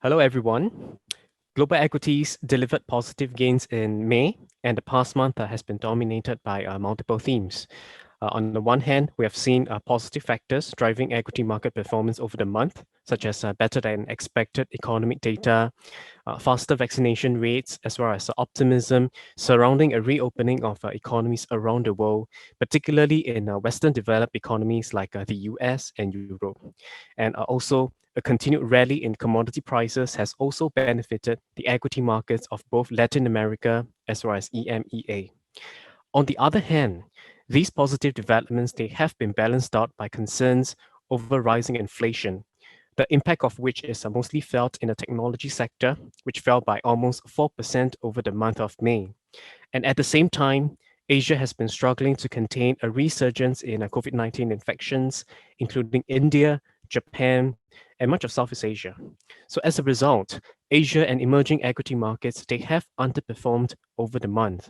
Hello, everyone. Global equities delivered positive gains in May, and the past month has been dominated by multiple themes. On the one hand, we have seen positive factors driving equity market performance over the month, such as better than expected economic data, faster vaccination rates, as well as optimism surrounding a reopening of economies around the world, particularly in Western developed economies like the US and Europe. And also, a continued rally in commodity prices has also benefited the equity markets of both Latin America as well as EMEA. On the other hand, these positive developments they have been balanced out by concerns over rising inflation, the impact of which is mostly felt in the technology sector, which fell by almost 4% over the month of May. And at the same time, Asia has been struggling to contain a resurgence in COVID-19 infections, including India, Japan, and much of Southeast Asia. So as a result, Asia and emerging equity markets, they have underperformed over the month.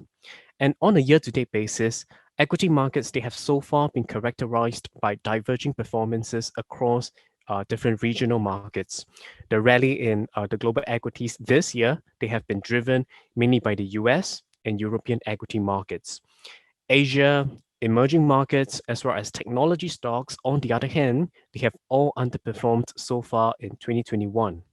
And on a year-to-date basis, equity markets, they have so far been characterized by diverging performances across different regional markets. The rally in the global equities this year, they have been driven mainly by the US and European equity markets. Asia, emerging markets, as well as technology stocks, on the other hand, they have all underperformed so far in 2021.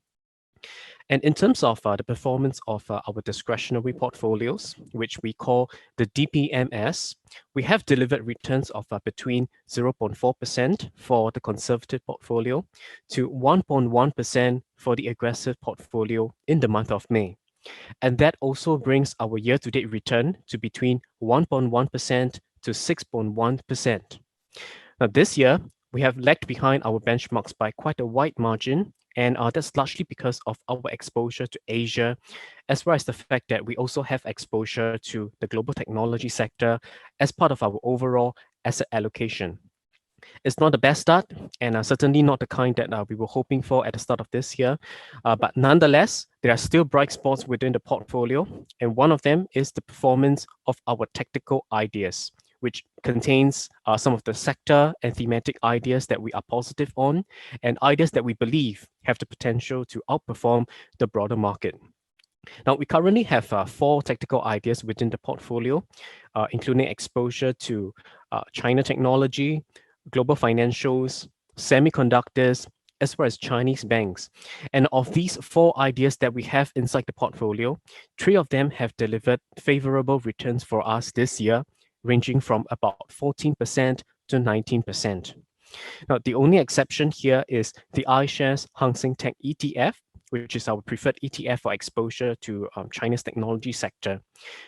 And in terms of the performance of our discretionary portfolios, which we call the DPMS, we have delivered returns of between 0.4% for the conservative portfolio to 1.1% for the aggressive portfolio in the month of May. And that also brings our year-to-date return to between 1.1% to 6.1%. Now, this year, we have lagged behind our benchmarks by quite a wide margin, and that's largely because of our exposure to Asia, as well as the fact that we also have exposure to the global technology sector as part of our overall asset allocation. It's not the best start, and certainly not the kind that we were hoping for at the start of this year. But nonetheless, there are still bright spots within the portfolio, and one of them is the performance of our tactical ideas, which contains some of the sector and thematic ideas that we are positive on, and ideas that we believe have the potential to outperform the broader market. Now, we currently have 4 tactical ideas within the portfolio, including exposure to China technology, global financials, semiconductors, as well as Chinese banks. And of these 4 ideas that we have inside the portfolio, 3 of them have delivered favorable returns for us this year, ranging from about 14% to 19%. Now, the only exception here is the iShares Hang Seng Tech ETF, which is our preferred ETF for exposure to China's technology sector.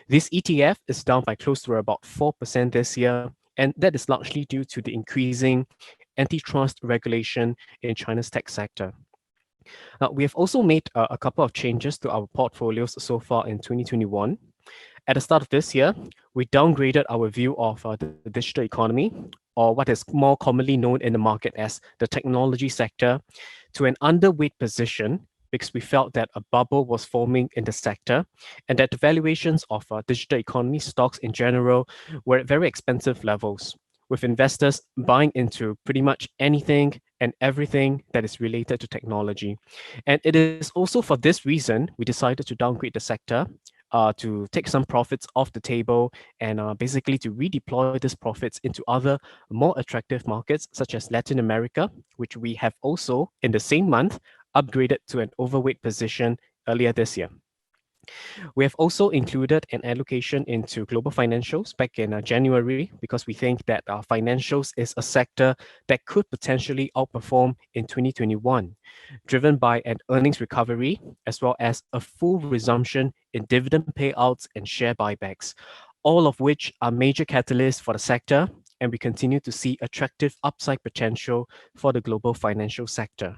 This ETF is down by close to about 4% this year, and that is largely due to the increasing antitrust regulation in China's tech sector. Now, we have also made a couple of changes to our portfolios so far in 2021. At the start of this year, we downgraded our view of the digital economy, or what is more commonly known in the market as the technology sector, to an underweight position because we felt that a bubble was forming in the sector and that the valuations of digital economy stocks in general were at very expensive levels, with investors buying into pretty much anything and everything that is related to technology. And it is also for this reason we decided to downgrade the sector, to take some profits off the table and basically to redeploy these profits into other more attractive markets such as Latin America, which we have also in the same month upgraded to an overweight position earlier this year. We have also included an allocation into global financials back in January because we think that financials is a sector that could potentially outperform in 2021, driven by an earnings recovery as well as a full resumption in dividend payouts and share buybacks, all of which are major catalysts for the sector, and we continue to see attractive upside potential for the global financial sector.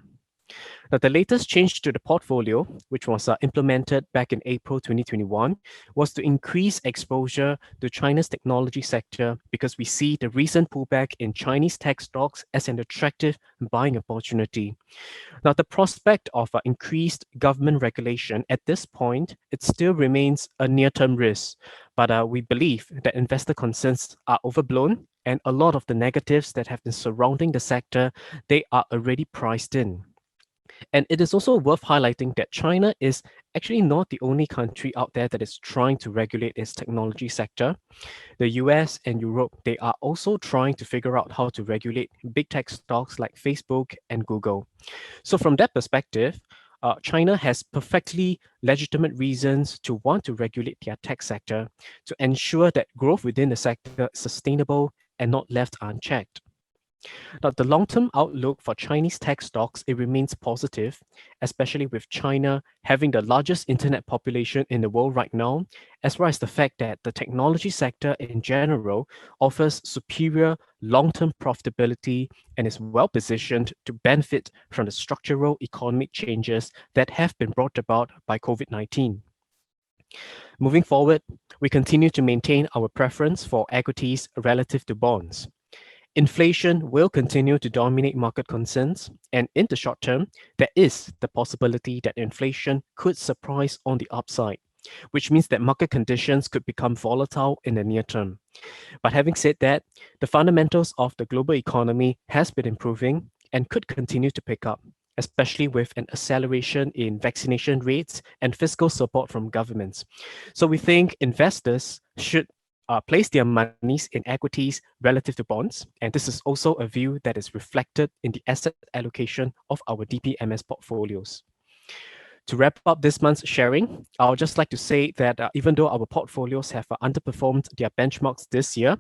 Now, the latest change to the portfolio, which was implemented back in April 2021, was to increase exposure to China's technology sector because we see the recent pullback in Chinese tech stocks as an attractive buying opportunity. Now, the prospect of increased government regulation at this point, it still remains a near-term risk, but we believe that investor concerns are overblown and a lot of the negatives that have been surrounding the sector, they are already priced in. And it is also worth highlighting that China is actually not the only country out there that is trying to regulate its technology sector. The US and Europe, they are also trying to figure out how to regulate big tech stocks like Facebook and Google. So from that perspective, China has perfectly legitimate reasons to want to regulate their tech sector to ensure that growth within the sector is sustainable and not left unchecked. Now, the long-term outlook for Chinese tech stocks, it remains positive, especially with China having the largest internet population in the world right now, as well as the fact that the technology sector in general offers superior long-term profitability and is well-positioned to benefit from the structural economic changes that have been brought about by COVID-19. Moving forward, we continue to maintain our preference for equities relative to bonds. Inflation will continue to dominate market concerns, and in the short term, there is the possibility that inflation could surprise on the upside, which means that market conditions could become volatile in the near term. But having said that, the fundamentals of the global economy has been improving and could continue to pick up, especially with an acceleration in vaccination rates and fiscal support from governments. So we think investors should place their monies in equities relative to bonds. And this is also a view that is reflected in the asset allocation of our DPMS portfolios. To wrap up this month's sharing, I would just like to say that even though our portfolios have underperformed their benchmarks this year,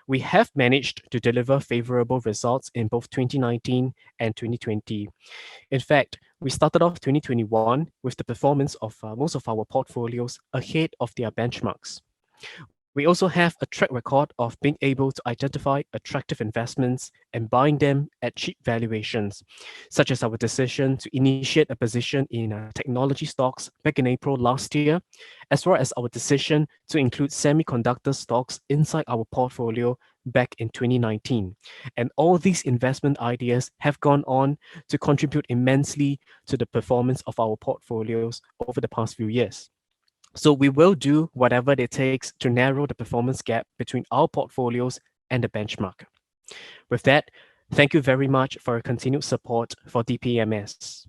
we have managed to deliver favorable results in both 2019 and 2020. In fact, we started off 2021 with the performance of most of our portfolios ahead of their benchmarks. We also have a track record of being able to identify attractive investments and buying them at cheap valuations, such as our decision to initiate a position in technology stocks back in April last year, as well as our decision to include semiconductor stocks inside our portfolio back in 2019. And all these investment ideas have gone on to contribute immensely to the performance of our portfolios over the past few years. So we will do whatever it takes to narrow the performance gap between our portfolios and the benchmark. With that, thank you very much for your continued support for DPMS.